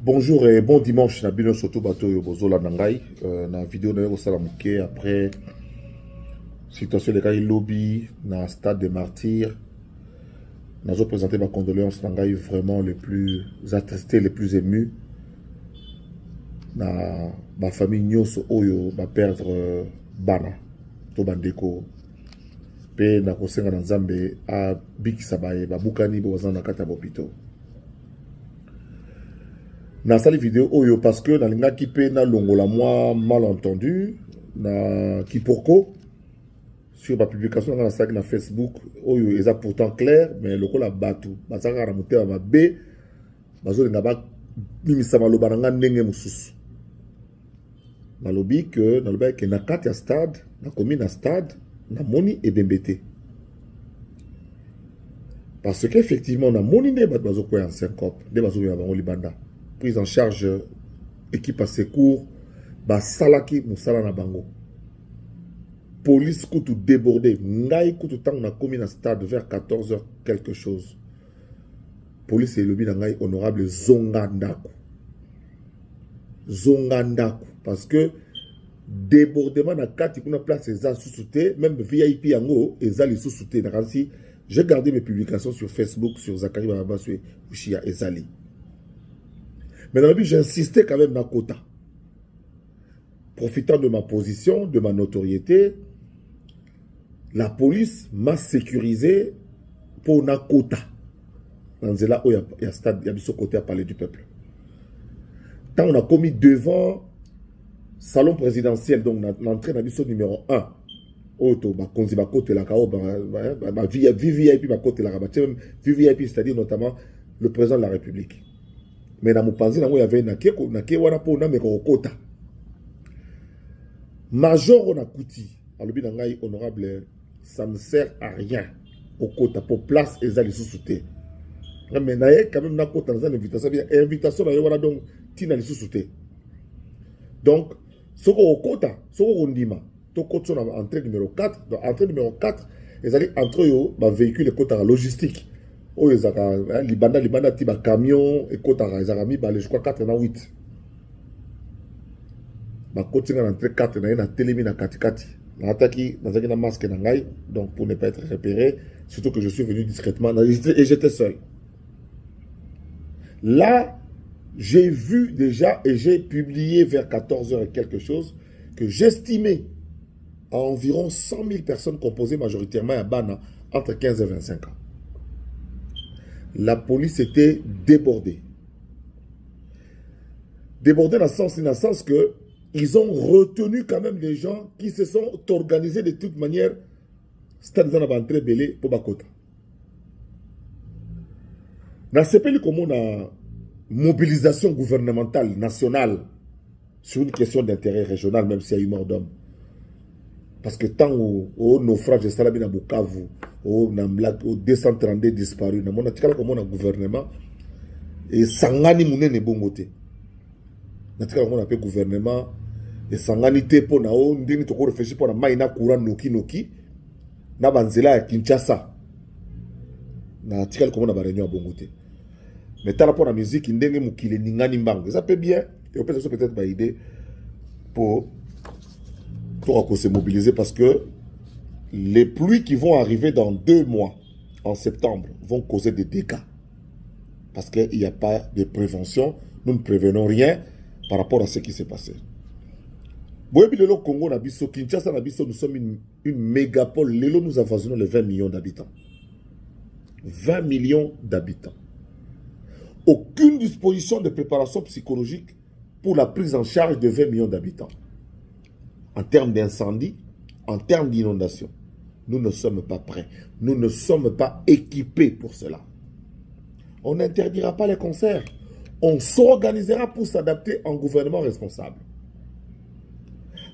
Bonjour et bon dimanche. Na bino soto bato yo bozola nangai. Na vidéo na yo sala muke après situation de kai lobby na stade des martyrs. Nazo présenter ma condoléance nangai vraiment les plus attristés, les plus émus. Na ma famille nyoso oyo ba perdre bana to bandeko. Pe na kosenga na Nzambe a bikisa baye babukani bozana na kata bopito. Na sali vidéo oyo parce que na linga kipe na longola moi malentendu na kipoko sur ma publication na sali na Facebook oyo eza pourtant clair mais lokola batu bazaka na mutema mabe bazo linga ba mimisa maloba na nga ndenge mususu na lobi que na lobi que na kati ya stade na komi na stade na moni ebembete parce que effectivement na moni ne bat bazo ko en syncope de bazo ya bango libanda prise en charge équipe à secours ba salaki musala na bango police kutu débordé ngai kutu tang na komi na stade vers 14h quelque chose police et lobby na ngai honorable zonga ndako parce que débordement na kati kuna place eza sous-souté même VIP yango ezali sous-souté na kansi j'ai gardé mes publications sur Facebook sur Zakari Babaswe Ushia ezali. Mais dans le but, j'insistais quand même dans quota. Profitant de ma position, de ma notoriété, la police m'a sécurisé pour un quota. Dans ce là où il y a stade, il y a ce côté à parler du peuple. Quand on a commis devant salon présidentiel, donc l'entrée dans le numéro 1, auto, bah, konzi ba côté la kao, bah, VIP ba côté la rabat, VIP, c'est-à-dire notamment le président de la République. Mais dans mon panzi, il y avait un kota. Major on a couti. Alors, honorable, ça ne sert à rien au quota pour place et ça les sous-soutés. Mais il y a quand même une quota dans l'invitation. Invitation, il y a donc tina les sous-soutés. Donc, ce qu'on quota, ce qu'on dit, to quota sur entrée numéro 4. Donc, entrée numéro 4, ils allaient entre eux, véhicule et quota logistique. Oh, libanda tiba camion et kotara ezarami ba je crois 4 na 8 ba kotinga na 4 na telemi na katikati na ataki nazaki na masque na ngai donc pour ne pas être repéré surtout que je suis venu discrètement et j'étais seul là j'ai vu déjà et j'ai publié vers 14h et quelque chose que j'estimais à environ 100 000 personnes composées majoritairement à Bana entre 15 et 25 ans. La police était débordée. Débordée dans le sens que ils ont retenu quand même des gens qui se sont organisés de toute manière. C'est-à-dire qu'ils ont entré belé pour Bakota. Dans ce pays, comme on a mobilisation gouvernementale nationale sur une question d'intérêt régional, même s'il y a eu mort d'homme. Parce que tant au naufrage de Salabina Bukavu, au 232 disparus, on a tiré comme un gouvernement et Sangani Mounen est bon côté. On a tiré comme un gouvernement et Sangani te pour nao, on dit que tu réfléchis pour la maïna courant noki, na banzela Kinshasa. On a tiré comme un réunion à bon côté. Mais t'as rapport à la musique, il ndenge mukile ningani mbang. Ça peut bien, et on peut peut-être pas idée pour se mobiliser parce que les pluies qui vont arriver dans 2 mois, en septembre, vont causer des dégâts. Parce qu'il n'y a pas de prévention. Nous ne prévenons rien par rapport à ce qui s'est passé. Au Congo, Kinshasa, nous sommes une mégapole. Lélo, nous avoisinons les 20 millions d'habitants. 20 millions d'habitants. Aucune disposition de préparation psychologique pour la prise en charge de 20 millions d'habitants. En termes d'incendie, en termes d'inondation, nous ne sommes pas prêts. Nous ne sommes pas équipés pour cela. On n'interdira pas les concerts. On s'organisera pour s'adapter en gouvernement responsable.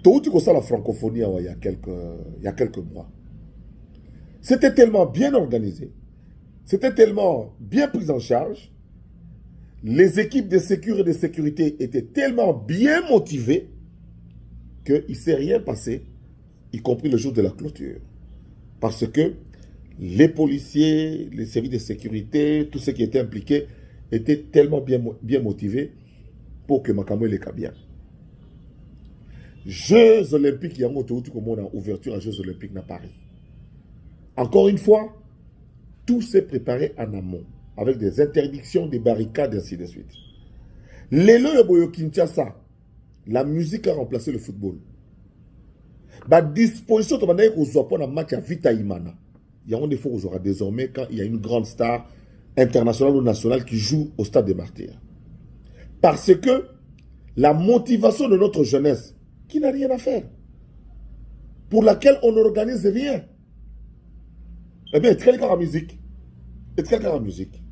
Tout comme ça, la francophonie, il y a quelques mois. C'était tellement bien organisé. C'était tellement bien pris en charge. Les équipes de sécurité et de sécurité étaient tellement bien motivées qu'il ne s'est rien passé, y compris le jour de la clôture. Parce que les policiers, les services de sécurité, tous ceux qui étaient impliqués étaient tellement bien motivés pour que Makamwe les bien. Jeux olympiques, il y a une ouverture à Jeux olympiques à Paris. Encore une fois, tout s'est préparé en amont, avec des interdictions, des barricades, et ainsi de suite. Lelo Boyo Kinshasa, la musique a remplacé le football. La disposition de manière qu'on soit pas dans le match à Vita Imana. Il y a un défaut qu'on aura désormais quand il y a une grande star internationale ou nationale qui joue au stade des Martyrs. Parce que la motivation de notre jeunesse, qui n'a rien à faire, pour laquelle on n'organise rien, eh bien, c'est quelqu'un en musique. C'est quelqu'un en musique.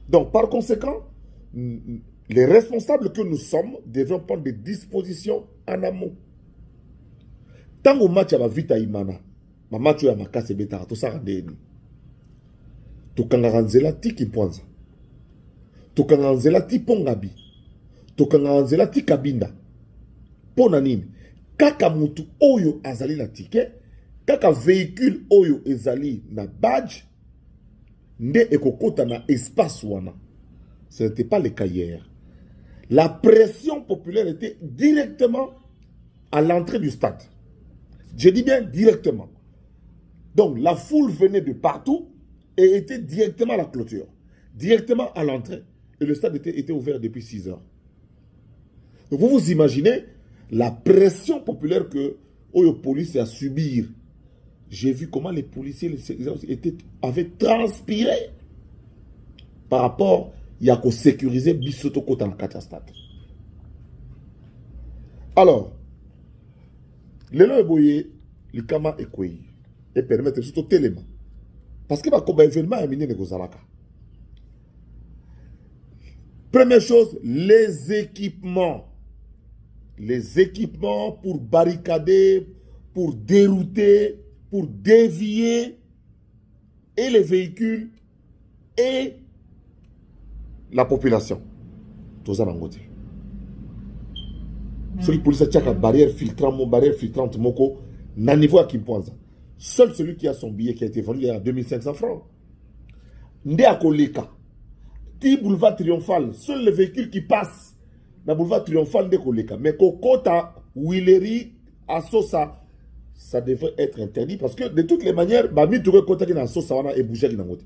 Donc, par conséquent, les responsables que nous sommes devront prendre des dispositions en amont. Tant au match à Vita Imana, ma match à Makase Betara, tout ça rendez ni. To kangaranzela ti Kimpanza. To kangaranzela ti Pongabi. To kangaranzela ti Kabinda. Pona nini? Kaka mutu oyo azali na ticket, kaka véhicule oyo ezali na badge, nde ekokota na espace wana. Ce n'était pas le cas hier. La pression populaire était directement à l'entrée du stade. Je dis bien directement. Donc la foule venait de partout et était directement à la clôture, directement à l'entrée. Et le stade était ouvert depuis 6 heures. Donc vous vous imaginez la pression populaire que la police a subir. J'ai vu comment les policiers avaient transpiré par rapport à sécuriser Bissoto Kota dans le stade. Alors, les lois boye, le kama ekwe et permettre surtout téléma. Parce que comme événement est miné negozalaka. Première chose, les équipements. Les équipements pour barricader, pour dérouter, pour dévier et les véhicules et la population. Tout ça dans le côté. Celui qui police a barrière filtrante, moko, n'a niveau à Kimpanza. Seul celui qui a son billet qui a été vendu à 2500 francs. Ndé à Koleka. Ti boulevard triomphal, seul le véhicule qui passe dans boulevard triomphal de Koleka. Mais Kokota, Willery, Assosa, ça devrait être interdit parce que de toutes les manières, Bami Touré Kota qui est dans Assosa et Bouger qui est dans côté.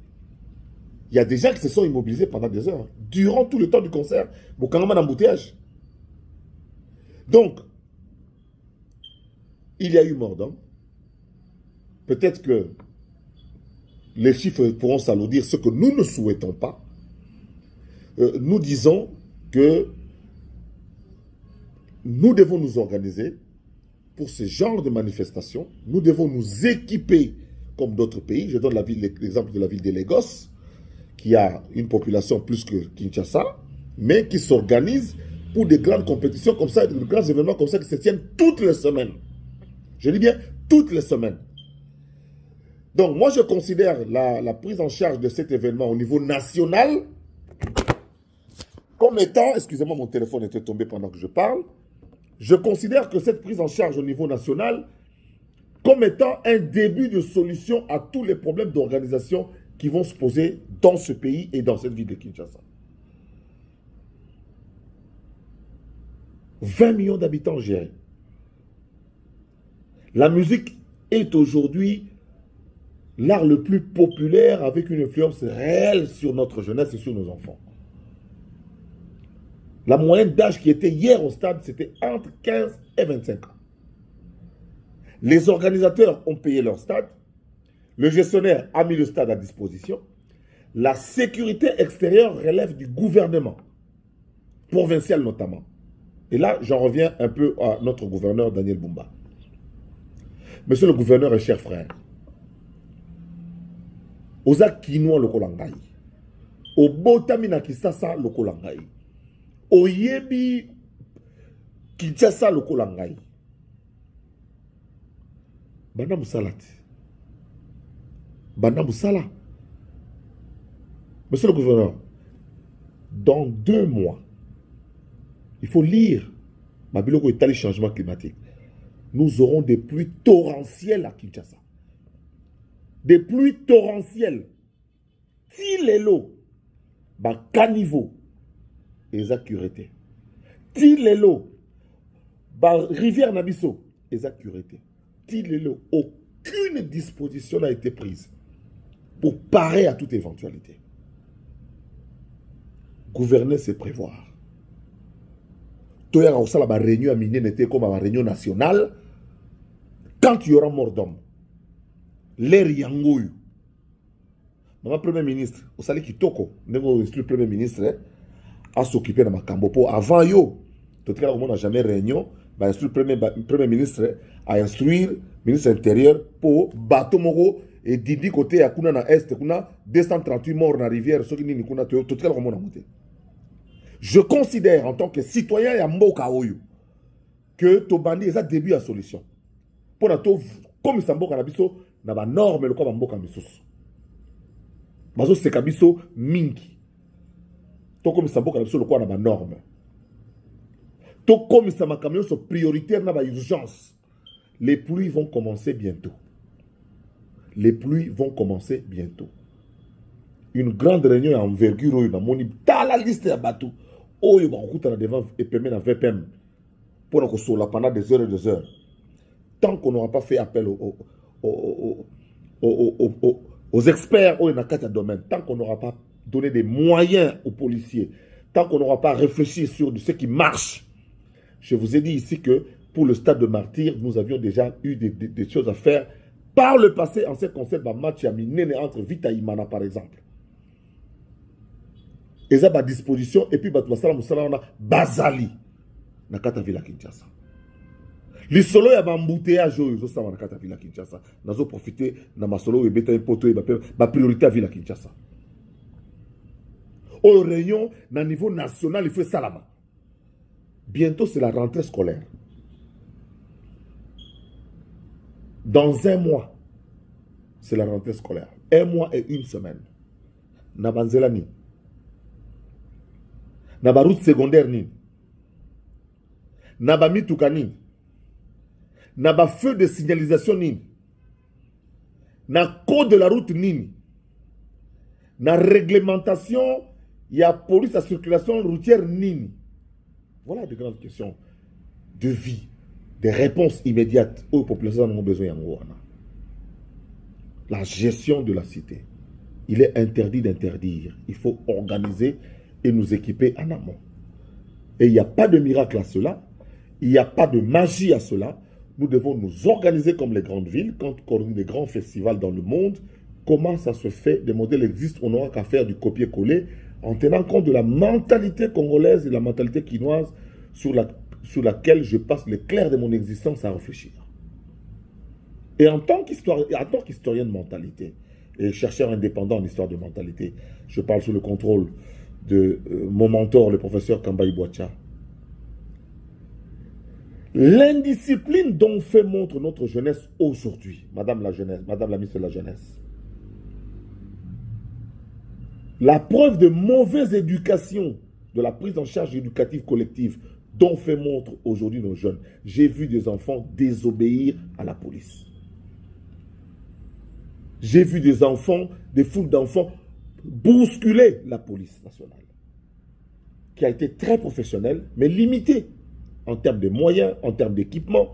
Il y a des gens qui se sont immobilisés pendant des heures. Durant tout le temps du concert, Bokangama d'embouteillage. Donc, il y a eu mort d'homme. Peut-être que les chiffres pourront s'alourdir, ce que nous ne souhaitons pas. Nous disons que nous devons nous organiser pour ce genre de manifestations. Nous devons nous équiper comme d'autres pays. Je donne l'exemple de la ville de Lagos, qui a une population plus que Kinshasa, mais qui s'organise pour des grandes compétitions comme ça, des grands événements comme ça qui se tiennent toutes les semaines. Je dis bien toutes les semaines. Donc moi je considère la prise en charge de cet événement au niveau national comme étant, excusez-moi mon téléphone était tombé pendant que je parle, je considère que cette prise en charge au niveau national comme étant un début de solution à tous les problèmes d'organisation qui vont se poser dans ce pays et dans cette ville de Kinshasa. 20 millions d'habitants gérés. La musique est aujourd'hui l'art le plus populaire avec une influence réelle sur notre jeunesse et sur nos enfants. La moyenne d'âge qui était hier au stade, c'était entre 15 et 25 ans. Les organisateurs ont payé leur stade. Le gestionnaire a mis le stade à disposition. La sécurité extérieure relève du gouvernement, provincial notamment. Et là, j'en reviens un peu à notre gouverneur Daniel Bumba. Monsieur le gouverneur et cher frère, Oza Kinoa Lokolangai, Obotamina Kisasa Lokolangai, Oyebi Kinshasa Lokolangai, Banda Moussalati, Banda Moussala. Monsieur le gouverneur, dans 2 mois, il faut lire Mabiloko et les changements climatiques. Nous aurons des pluies torrentielles à Kinshasa. Des pluies torrentielles. Si les lots, caniveau, et sécurité. Tilelo, rivière Nabiso, exact. Tilelo, aucune disposition n'a été prise pour parer à toute éventualité. Gouverner, c'est prévoir. Toya Raosa, la réunion à Miné n'était comme la réunion nationale. Quand il y aura mort d'homme, l'air yangoyu. Mon premier ministre, au Sali Kitoko, le premier ministre, a s'occupé de ma cambopo. Avant yo, tout cas, on n'a jamais réunion. Le premier ministre a instruire le ministre intérieur pour bateau moro et didi côté à kuna na est, kuna 238 morts dans la rivière, ce qui n'est kuna tout cas on a monté. Je considère en tant que citoyen et mboka oyo que Tobandi est un début à solution. Pour na to comme ça mboka na biso na ba norme le ko mboka misusu. Bazo se kabiso mingi. To comme ça mboka na biso le ko na ba norme. To comme ça ma camion sont prioritaires na ba urgence. Les pluies vont commencer bientôt. Les pluies vont commencer bientôt. Une grande réunion à envergure dans mon dans la liste à bateau. Oh, il va rencontrer devant et permet dans VPM pour nous sur pendant des heures et des heures. Tant qu'on n'aura pas fait appel aux experts dans quatre domaines, tant qu'on n'aura pas donné des moyens aux policiers, tant qu'on n'aura pas réfléchi sur ce qui marche. Je vous ai dit ici que pour le stade de Martyr, nous avions déjà eu des choses à faire par le passé en ce qui concerne le match entre Vita et Imana par exemple. Et ça, à disposition, et puis, on a Bazali, na kata villa Kinshasa. Les solos, il y a un embouteillage, na kata villa Kinshasa. Nous avons profité, na ma solo, et bêta un poteau, ma priorité à villa Kinshasa. Au réunion, na niveau national, il faut Salama. Bientôt, c'est la rentrée scolaire. Dans un mois, c'est la rentrée scolaire. Un mois et une semaine. Na Banzelani. Na ba route secondaire nini, na ba mituka nini, na ba feu de signalisation nini, na code de la route nini, na réglementation, il y a police à circulation routière nini. Voilà de grandes questions de vie, des réponses immédiates aux populations ont besoin en la gestion de la cité. Il est interdit d'interdire. Il faut organiser et nous équiper en amont. Et il n'y a pas de miracle à cela. Il n'y a pas de magie à cela. Nous devons nous organiser comme les grandes villes. Quand on organise des grands festivals dans le monde, comment ça se fait? Des modèles existent. On n'aura qu'à faire du copier-coller en tenant compte de la mentalité congolaise et de la mentalité quinoise sur laquelle je passe le clair de mon existence à réfléchir. Et en tant qu'historien de mentalité et chercheur indépendant en histoire de mentalité, je parle sous le contrôle de mon mentor, le professeur Kambaï Boacha. L'indiscipline dont fait montre notre jeunesse aujourd'hui, Madame la ministre de la Jeunesse, la preuve de mauvaise éducation, de la prise en charge éducative collective dont fait montre aujourd'hui nos jeunes. J'ai vu des enfants désobéir à la police. J'ai vu des enfants, des foules d'enfants bousculer la police nationale, qui a été très professionnelle, mais limitée en termes de moyens, en termes d'équipement,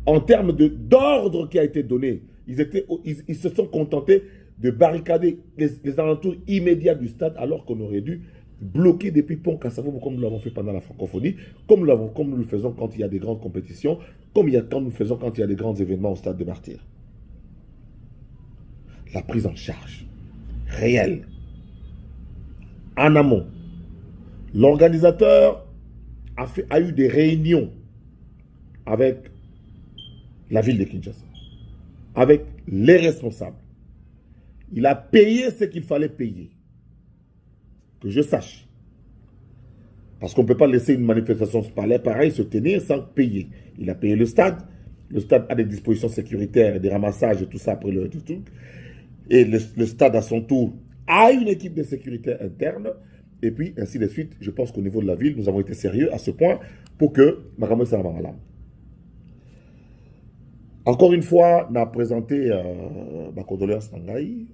en termes d'ordre qui a été donné. Ils se sont contentés de barricader les alentours immédiats du stade, alors qu'on aurait dû bloquer depuis Pont Kassavo, comme nous l'avons fait pendant la francophonie, comme nous le faisons quand il y a des grandes compétitions, comme nous le faisons quand il y a des grands événements au stade de Martyr. La prise en charge réelle, en amont. L'organisateur a eu des réunions avec la ville de Kinshasa, avec les responsables. Il a payé ce qu'il fallait payer. Que je sache. Parce qu'on ne peut pas laisser une manifestation pareille se tenir sans payer. Il a payé le stade. Le stade a des dispositions sécuritaires, des ramassages et tout ça après le tout. Et le stade à son tour a une équipe de sécurité interne. Et puis, ainsi de suite. Je pense qu'au niveau de la ville, nous avons été sérieux à ce point pour que Makamou Saramalam. Encore une fois, on a présenté ma condoléance Nangaï.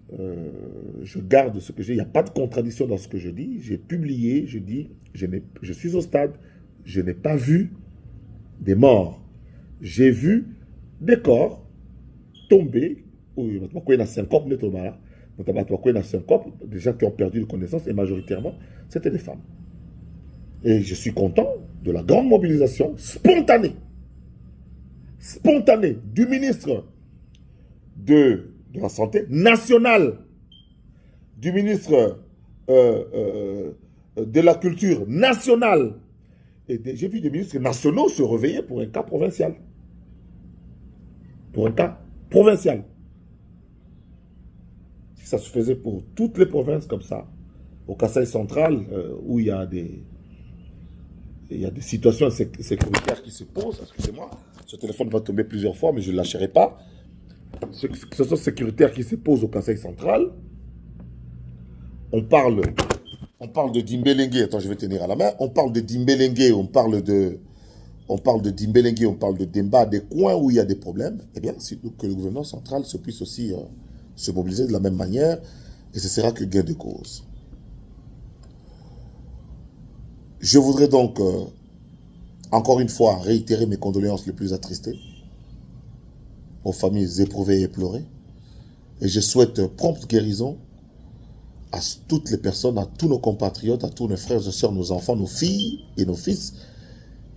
Je garde ce que j'ai. Il n'y a pas de contradiction dans ce que je dis. J'ai publié, je dis, je suis au stade je n'ai pas vu des morts. J'ai vu des corps tomber. Des gens qui ont perdu de connaissance, et majoritairement, c'était des femmes. Et je suis content de la grande mobilisation spontanée du ministre de la Santé nationale, du ministre de la Culture nationale. Et j'ai vu des ministres nationaux se réveiller pour un cas provincial. Pour un cas provincial. Si ça se faisait pour toutes les provinces comme ça, au Kasaï central, où il y a des situations sécuritaires qui se posent, excusez-moi, ce téléphone va tomber plusieurs fois, mais je ne lâcherai pas. Situations sécuritaires qui se posent au Kasaï central, on parle de Dimbelengue, attends, je vais tenir à la main, on parle de Dimbelengue, on parle de Dimbelengue, on parle de Demba, des coins où il y a des problèmes, eh bien, que le gouvernement central se puisse aussi se mobiliser de la même manière, et ce sera que gain de cause. Je voudrais donc, encore une fois, réitérer mes condoléances les plus attristées aux familles éprouvées et éplorées, et je souhaite prompte guérison à toutes les personnes, à tous nos compatriotes, à tous nos frères et sœurs, nos enfants, nos filles et nos fils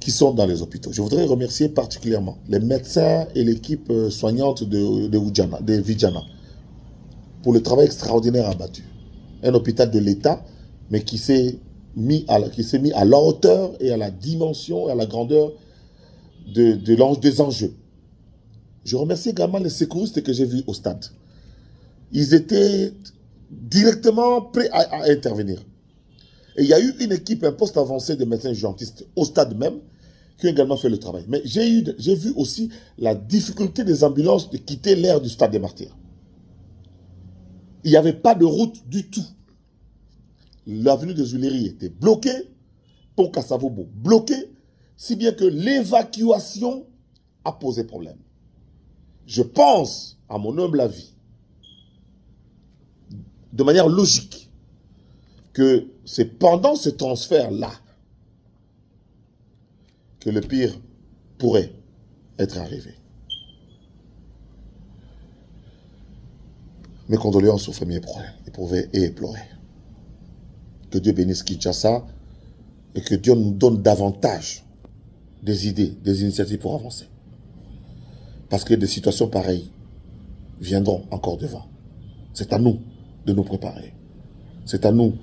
qui sont dans les hôpitaux. Je voudrais remercier particulièrement les médecins et l'équipe soignante de Vijana pour le travail extraordinaire abattu. Un hôpital de l'État, mais qui s'est mis à la hauteur et à la dimension et à la grandeur des enjeux. Je remercie également les secouristes que j'ai vus au stade. Ils étaient directement prêts à intervenir. Et il y a eu une équipe, un poste avancé de médecins urgentistes au stade même, qui ont également fait le travail. Mais j'ai vu aussi la difficulté des ambulances de quitter l'aire du stade des Martyrs. Il n'y avait pas de route du tout. L'avenue des Huileries était bloquée, pont Kassavobo bloqué, si bien que l'évacuation a posé problème. Je pense, à mon humble avis, de manière logique, que c'est pendant ce transfert-là que le pire pourrait être arrivé. Mes condoléances aux familles éprouvées et éplorées. Que Dieu bénisse Kinshasa et que Dieu nous donne davantage des idées, des initiatives pour avancer. Parce que des situations pareilles viendront encore devant. C'est à nous de nous préparer. C'est à nous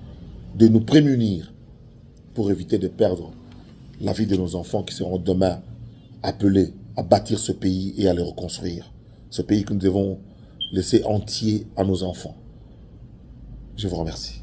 de nous prémunir pour éviter de perdre la vie de nos enfants qui seront demain appelés à bâtir ce pays et à le reconstruire. Ce pays que nous devons laisser entier à nos enfants. Je vous remercie.